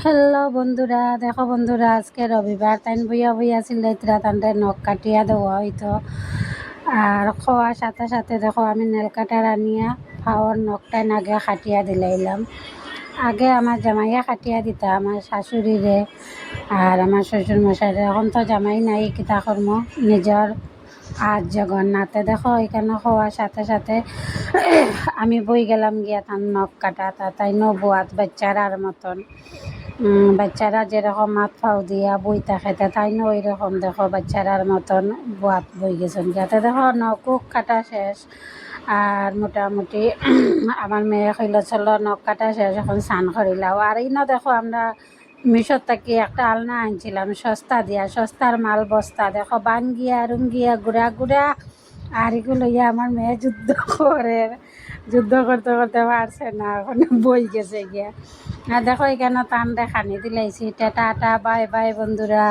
Hello বন্ধুরা, দেখো বন্ধুরা, আজকে রবিবার তাই বইয়া বইয়া সিলাইতরা তান্ডে নখ কাটিয়া দেওয়া হইতো। আর খাওয়ার সাথে সাথে দেখো আমি নেল কাটার আনিয়া ফাওয়ার নখটাই আগে কাটিয়া দিলাইলাম। আগে আমার জামাইয়া কাটিয়া দিতা, আমার শাশুড়িরে আর আমার শ্বশুর মশাইরে। এখন তো জামাই নাই, কিতা কর্ম নিজের আজ জগন্নাথে। দেখো এখানে খাওয়ার সাথে সাথে আমি বই গেলাম গিয়া তার নখ কাটা, তাই বোয়াত বাচ্চারার মতন। বাচ্চারা যেরকম মাত ফাও দিয়া বই থাকে তাই ওই রকম দেখো বাচ্চারার মতন বোয়াত বই গেছেন। যাতে দেখো নখ কাটা শেষ। আর মোটামুটি আমার মেয়ে কইল চলো নখ কাটা শেষ, এখন স্নান করিলাও। আর এই দেখো আমরা মিশর থেকে একটা আলনা আনছিলাম সস্তা দিয়া, সস্তার মাল বস্তা। দেখো বাঙ্গিয়া রুঙ্গিয়া গুড়া গুড়া। আর এগুলো লইয়া আমার মেয়ে যুদ্ধ করতে করতে পারছে না, এখন বই গেছে গিয়া। আর দেখো এখানে টান দেখানি দিলাইছি। টাটা বাই বাই বন্ধুরা।